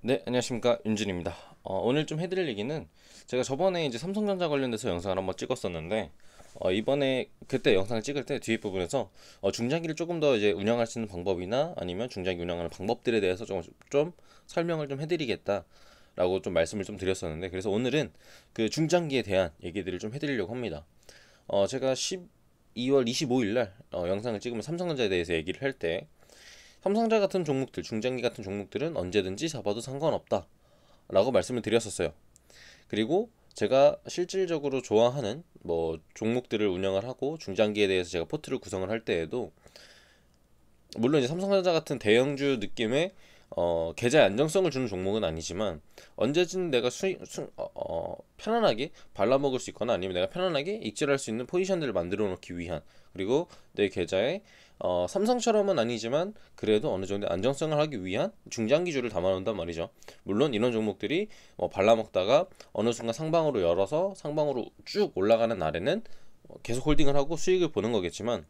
네, 안녕하십니까. 윤준입니다. 오늘 좀 해드릴 얘기는 제가 저번에 이제 삼성전자 관련돼서 영상을 한번 찍었었는데, 이번에 그때 영상을 찍을 때 뒤에 부분에서 중장기를 조금 더 이제 운영할 수 있는 방법이나 아니면 중장기 운영하는 방법들에 대해서 좀 설명을 좀 해드리겠다라고 좀 말씀을 좀 드렸었는데, 그래서 오늘은 그 중장기에 대한 얘기들을 좀 해드리려고 합니다. 제가 12월 25일 날 영상을 찍으면 삼성전자에 대해서 얘기를 할 때, 삼성전자 같은 종목들, 중장기 같은 종목들은 언제든지 잡아도 상관없다 라고 말씀을 드렸었어요. 그리고 제가 실질적으로 좋아하는 뭐 종목들을 운영을 하고 중장기에 대해서 제가 포트를 구성을 할 때에도, 물론 이제 삼성전자 같은 대형주 느낌의 계좌의 안정성을 주는 종목은 아니지만, 언제든 내가 편안하게 발라먹을 수 있거나 아니면 내가 편안하게 익절할 수 있는 포지션들을 만들어 놓기 위한, 그리고 내 계좌에 삼성처럼은 아니지만 그래도 어느 정도 안정성을 하기 위한 중장기주를 담아놓는단 말이죠. 물론 이런 종목들이 발라먹다가 어느 순간 상방으로 열어서 상방으로 쭉 올라가는 날에는 계속 홀딩을 하고 수익을 보는 거겠지만,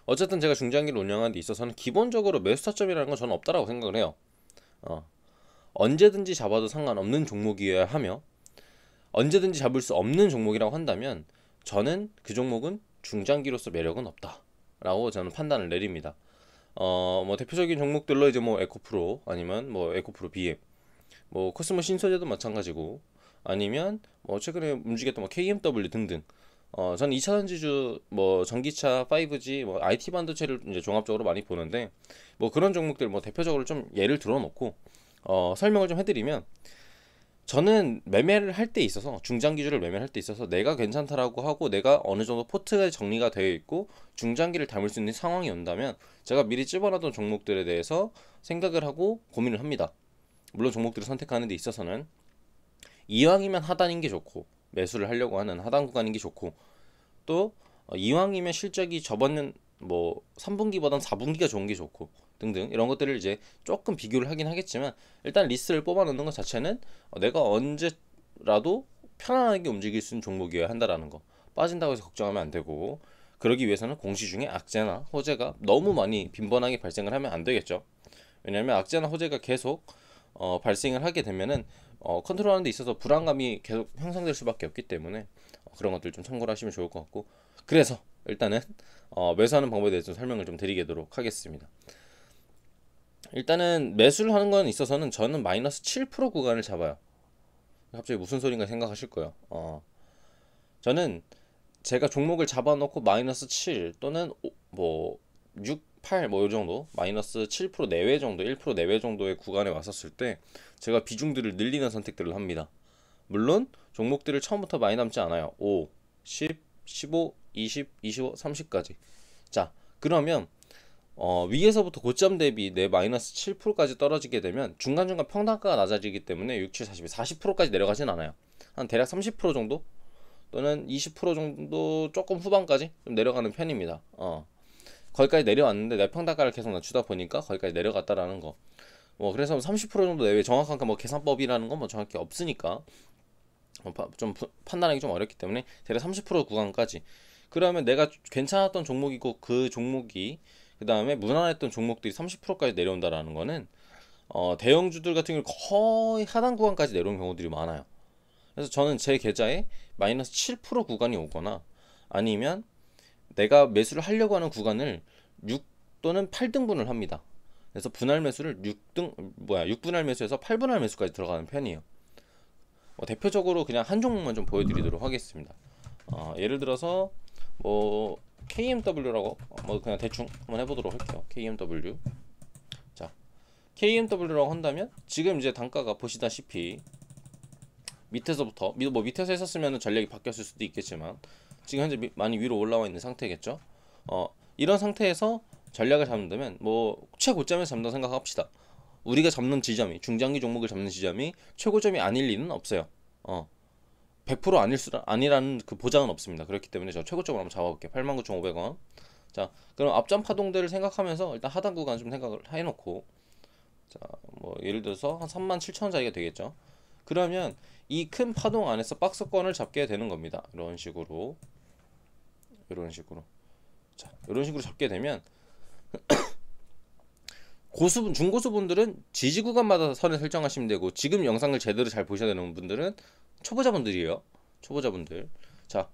어쨌든 제가 중장기를 운영하는 데 있어서는 기본적으로 매수 타점이라는 건 저는 없다라고 생각을 해요. 어, 언제든지 잡아도 상관없는 종목이어야 하며, 언제든지 잡을 수 없는 종목이라고 한다면 저는 그 종목은 중장기로서 매력은 없다라고 저는 판단을 내립니다. 뭐 대표적인 종목들로 이제 뭐 에코프로, 아니면 뭐 에코프로 BM, 뭐 코스모 신소재도 마찬가지고, 아니면 뭐 최근에 움직였던 뭐 KMW 등등. 저는 2차 전지주, 뭐 전기차, 5G, 뭐 IT 반도체를 이제 종합적으로 많이 보는데, 뭐 그런 종목들 뭐 대표적으로 좀 예를 들어놓고 설명을 좀 해드리면, 저는 매매를 할 때 있어서, 중장기주를 매매할 때 있어서 내가 괜찮다라고 하고 내가 어느 정도 포트가 정리가 되어 있고 중장기를 담을 수 있는 상황이 온다면, 제가 미리 집어놨던 종목들에 대해서 생각을 하고 고민을 합니다. 물론 종목들을 선택하는 데 있어서는 이왕이면 하단인 게 좋고, 매수를 하려고 하는 하단 구간인 게 좋고, 또 이왕이면 실적이 저번 뭐 3분기보단 4분기가 좋은 게 좋고 등등, 이런 것들을 이제 조금 비교를 하긴 하겠지만, 일단 리스트를 뽑아 놓는 것 자체는 내가 언제라도 편안하게 움직일 수 있는 종목이어야 한다라는 거, 빠진다고 해서 걱정하면 안 되고, 그러기 위해서는 공시중에 악재나 호재가 너무 많이 빈번하게 발생을 하면 안 되겠죠. 왜냐하면 악재나 호재가 계속 발생을 하게 되면은 컨트롤하는 데 있어서 불안감이 계속 형성될 수밖에 없기 때문에 그런 것들 좀 참고를 하시면 좋을 것 같고, 그래서 일단은 매수하는 방법에 대해서 설명을 좀 드리도록 하겠습니다. 일단은 매수를 하는 건 있어서는 저는 마이너스 7% 구간을 잡아요. 갑자기 무슨 소린가 생각하실 거예요. 저는 제가 종목을 잡아놓고 마이너스 7 또는 뭐 6, 8 뭐 이 정도, 마이너스 7% 내외 정도, 1% 내외 정도의 구간에 왔었을 때 제가 비중들을 늘리는 선택들을 합니다. 물론 종목들을 처음부터 많이 남지 않아요. 5, 10, 15, 20, 25, 30까지. 자, 그러면 위에서부터 고점 대비 내 마이너스 7%까지 떨어지게 되면 중간중간 평단가가 낮아지기 때문에 6, 7, 40, 40%까지 내려가진 않아요. 한 대략 30% 정도 또는 20% 정도, 조금 후반까지 좀 내려가는 편입니다. 거기까지 내려왔는데 내 평단가를 계속 낮추다 보니까 거기까지 내려갔다라는 거. 뭐 그래서 30% 정도 내외, 정확한 뭐 계산법이라는 건 뭐 정확히 없으니까 좀 판단하기 좀 어렵기 때문에 대략 30% 구간까지. 그러면 내가 괜찮았던 종목이고 그 종목이 그 다음에 무난했던 종목들이 30%까지 내려온다라는 거는 대형주들 같은 경우 거의 하단 구간까지 내려온 경우들이 많아요. 그래서 저는 제 계좌에 마이너스 7% 구간이 오거나, 아니면 내가 매수를 하려고 하는 구간을 6 또는 8등분을 합니다. 그래서 분할 매수를 6분할 매수에서 8분할 매수까지 들어가는 편이에요. 대표적으로 그냥 한 종목만 좀 보여드리도록 하겠습니다. 예를 들어서 뭐 KMW라고 뭐 그냥 대충 한번 해보도록 할게요. KMW. 자, KMW라고 한다면 지금 이제 단가가 보시다시피 밑에서부터 뭐 밑에서 했었으면 전략이 바뀌었을 수도 있겠지만, 지금 현재 많이 위로 올라와 있는 상태겠죠. 이런 상태에서 전략을 잡는다면 뭐 최고점에서 잡는다 생각합시다. 우리가 잡는 지점이, 중장기 종목을 잡는 지점이 최고점이 아닐 리는 없어요. 100% 아니라는 그 보장은 없습니다. 그렇기 때문에 저 최고점을 한번 잡아볼게요. 89,500원. 자, 그럼 앞전 파동들을 생각하면서 일단 하단 구간 좀 생각을 해놓고, 자, 뭐 예를 들어서 한 37,000원 자리가 되겠죠. 그러면 이 큰 파동 안에서 박스권을 잡게 되는 겁니다. 이런 식으로, 이런 식으로. 자, 이런 식으로 잡게 되면 고수분 중고수분들은 지지 구간마다 선을 설정하시면 되고, 지금 영상을 제대로 잘 보셔야 되는 분들은 초보자분들이에요. 초보자분들. 자,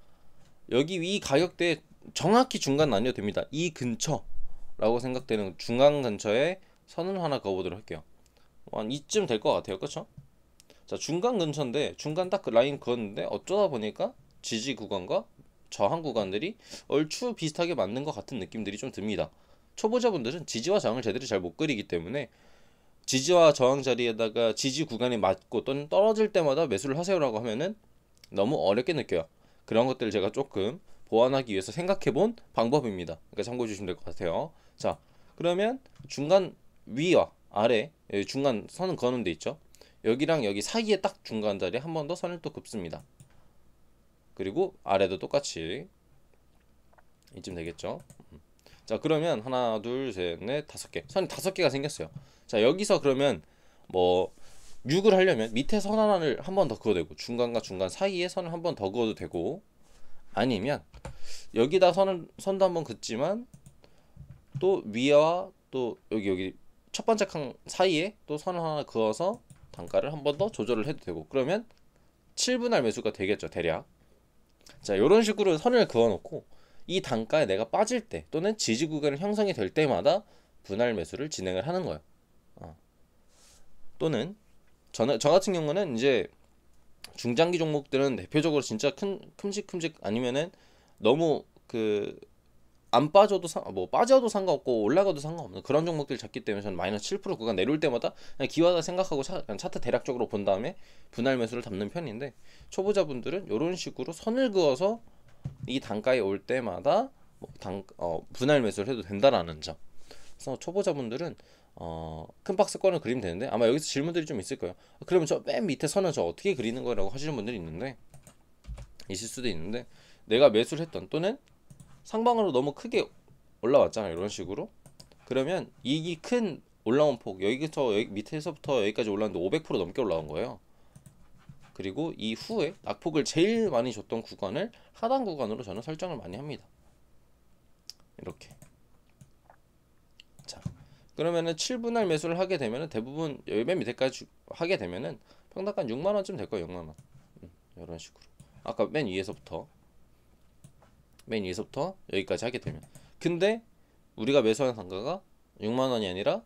여기 위 가격대에 정확히 중간 나뉘어도 됩니다. 이 근처라고 생각되는 중간 근처에 선을 하나 그어보도록 할게요. 한 이쯤 될 것 같아요. 그쵸? 자, 중간 근처인데 중간 딱 그 라인 그었는데 어쩌다 보니까 지지 구간과 저항 구간들이 얼추 비슷하게 맞는 것 같은 느낌들이 좀 듭니다. 초보자분들은 지지와 저항을 제대로 잘 못 그리기 때문에 지지와 저항 자리에다가 지지 구간이 맞고 또는 떨어질 때마다 매수를 하세요라고 하면은 너무 어렵게 느껴요. 그런 것들을 제가 조금 보완하기 위해서 생각해본 방법입니다. 그러니까 참고해 주시면 될 것 같아요. 자, 그러면 중간 위와 아래 여기 중간 선은 그어놓은 데 있죠. 여기랑 여기 사이에 딱 중간 자리에 한 번 더 선을 또 긋습니다. 그리고 아래도 똑같이 이쯤 되겠죠. 자, 그러면 하나 둘셋넷 다섯 개 선이 다섯 개가 생겼어요. 자, 여기서 그러면 뭐 6을 하려면 밑에 선 하나를 한 번 더 그어도 되고, 중간과 중간 사이에 선을 한 번 더 그어도 되고, 아니면 여기다 선도 한 번 긋지만 또 위와 또 여기 첫 번째 칸 사이에 또 선을 하나 그어서 단가를 한 번 더 조절을 해도 되고, 그러면 7분할 매수가 되겠죠, 대략. 자, 이런 식으로 선을 그어 놓고 이 단가에 내가 빠질 때 또는 지지 구간이 형성이 될 때마다 분할 매수를 진행을 하는 거예요. 또는 저 같은 경우는 이제 중장기 종목들은 대표적으로 진짜 큼직큼직 아니면은 너무 그 안 빠져도 뭐 빠져도 상관없고 올라가도 상관없는 그런 종목들 잡기 때문에 저는 마이너스 7% 구간 내려올 때마다 그냥 기회다 생각하고 그냥 차트 대략적으로 본 다음에 분할 매수를 담는 편인데, 초보자분들은 이런 식으로 선을 그어서 이 단가에 올 때마다 뭐 분할 매수를 해도 된다라는 점. 그래서 초보자분들은 큰 박스권을 그리면 되는데, 아마 여기서 질문들이 좀 있을 거예요. 그러면 저 맨 밑에 선은 저 어떻게 그리는 거라고 하시는 분들이 있을 수도 있는데, 내가 매수를 했던 또는 상방으로 너무 크게 올라왔잖아요, 이런 식으로. 그러면 이 큰 올라온 폭, 여기 밑에서부터 여기까지 올라왔는데 500% 넘게 올라온 거예요. 그리고 이 후에 낙폭을 제일 많이 줬던 구간을 하단 구간으로 저는 설정을 많이 합니다. 이렇게. 자, 그러면은 7분할 매수를 하게 되면은 대부분 여기 맨 밑에까지 하게 되면은 평당가 6만 원쯤 될 거예요. 6만 원. 이런 식으로. 아까 맨 위에서부터 여기까지 하게 되면. 근데 우리가 매수하는 단가가 6만 원이 아니라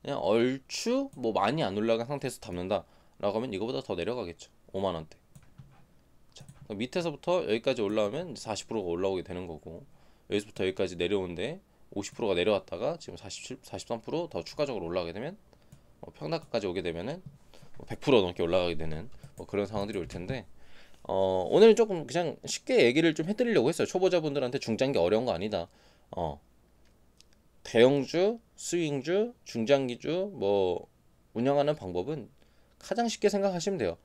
그냥 얼추 뭐 많이 안 올라간 상태에서 담는다라고 하면 이거보다 더 내려가겠죠. 5만 원대. 자, 밑에서부터 여기까지 올라오면 40%가 올라오게 되는 거고, 여기서부터 여기까지 내려오는데 50%가 내려왔다가 지금 43%더 추가적으로 올라가게 되면 평단가까지 오게 되면은 100% 넘게 올라가게 되는 그런 상황들이 올 텐데, 오늘 조금 그냥 쉽게 얘기를 좀 해드리려고 했어요. 초보자분들한테 중장기 어려운 거 아니다. 대형주, 스윙주, 중장기주 뭐 운영하는 방법은 가장 쉽게 생각하시면 돼요.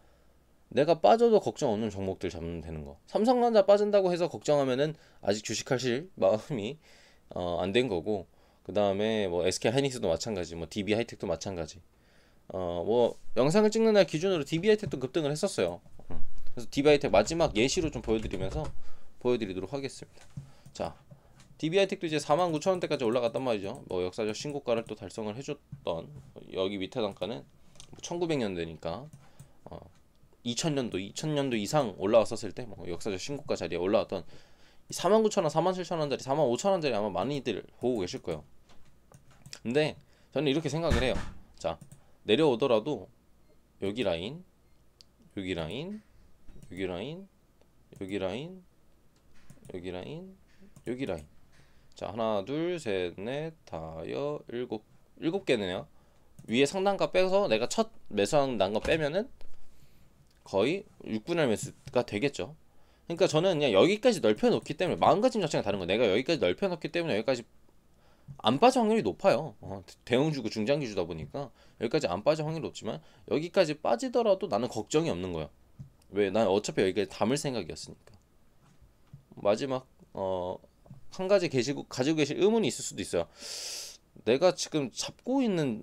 내가 빠져도 걱정 없는 종목들 잡는 되는 거. 삼성전자 빠진다고 해서 걱정하면은 아직 주식하실 마음이 안 된 거고, 그 다음에 뭐 SK 하이닉스도 마찬가지, 뭐 DB 하이텍도 마찬가지. 뭐 영상을 찍는 날 기준으로 DB 하이텍도 급등을 했었어요. 그래서 DB 하이텍 마지막 예시로 좀 보여드리도록 하겠습니다. 자, DB 하이텍도 이제 49,000원대까지 올라갔단 말이죠. 뭐 역사적 신고가를 또 달성을 해줬던, 여기 밑에 단가는 1900년대니까 2000년도 이상 올라왔었을 때 뭐 역사적 신고가 자리에 올라왔던 49,000원, 47,000원짜리, 45,000원짜리 아마 많이들 보고 계실 거예요. 근데 저는 이렇게 생각을 해요. 자, 내려오더라도 여기 라인, 여기 라인, 여기 라인, 여기 라인, 여기 라인, 여기 라인. 자, 하나, 둘, 셋, 넷, 다여, 일곱 개네요. 위에 상단가 빼서 내가 첫 매수한 거 빼면은 거의 6분할 매수가 되겠죠. 그러니까 저는 그냥 여기까지 넓혀 놓기 때문에 마음가짐 자체가 다른 거예요. 내가 여기까지 넓혀 놓기 때문에 여기까지 안 빠질 확률이 높아요. 대형주고 중장기주다 보니까 여기까지 안 빠질 확률이 높지만, 여기까지 빠지더라도 나는 걱정이 없는 거예요. 왜? 난 어차피 여기까지 담을 생각이었으니까. 마지막 한 가지 가지고 계실 의문이 있을 수도 있어요. 내가 지금 잡고 있는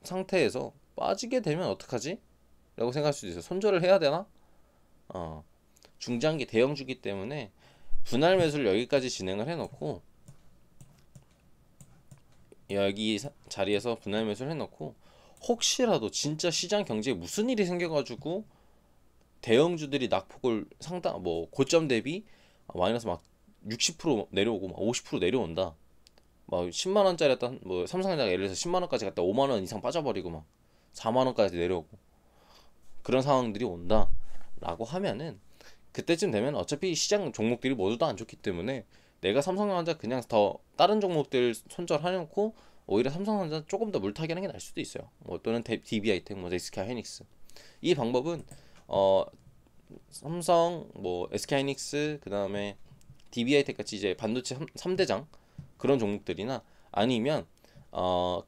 상태에서 빠지게 되면 어떡하지? 라고 생각할 수도 있어요. 손절을 해야 되나? 중장기 대형주기 때문에 분할 매수를 여기까지 진행을 해놓고 여기 자리에서 분할 매수를 해놓고 혹시라도 진짜 시장 경제에 무슨 일이 생겨가지고 대형주들이 낙폭을 상당 뭐 고점 대비 마이너스 막 60% 내려오고 막 50% 내려온다. 막 10만 원짜리였던 뭐 삼성전자가 예를 들어서 10만 원까지 갔다 5만 원 이상 빠져버리고 막 4만 원까지 내려오고 그런 상황들이 온다라고 하면은 그때쯤 되면 어차피 시장 종목들이 모두 다 안 좋기 때문에 내가 삼성전자 그냥 더 다른 종목들 손절해놓고 오히려 삼성전자 조금 더 물타기 하는 게 나을 수도 있어요. 뭐 또는 DB하이텍, 뭐 SK하이닉스. 이 방법은 어 삼성, 뭐 SK하이닉스, 그 다음에 DB하이텍 같이 이제 반도체 3대장 그런 종목들이나 아니면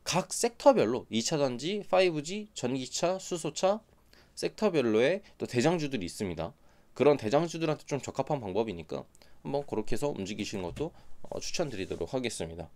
각 섹터별로 2차 전지, 5G, 전기차, 수소차 섹터별로의 또 대장주들이 있습니다. 그런 대장주들한테 좀 적합한 방법이니까 한번 그렇게 해서 움직이시는 것도 추천드리도록 하겠습니다.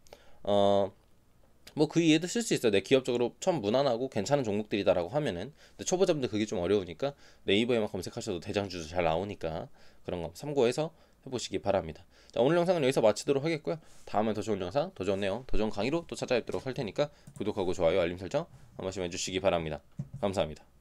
뭐 그 이해도 쓸 수 있어요. 내 기업적으로 처음 무난하고 괜찮은 종목들이다라고 하면은. 근데 초보자분들 그게 좀 어려우니까 네이버에만 검색하셔도 대장주도 잘 나오니까 그런 거 참고해서 해보시기 바랍니다. 자, 오늘 영상은 여기서 마치도록 하겠고요. 다음에 더 좋은 영상, 더 좋은 내용, 더 좋은 강의로 또 찾아뵙도록 할 테니까 구독하고 좋아요, 알림 설정 한 번씩 해주시기 바랍니다. 감사합니다.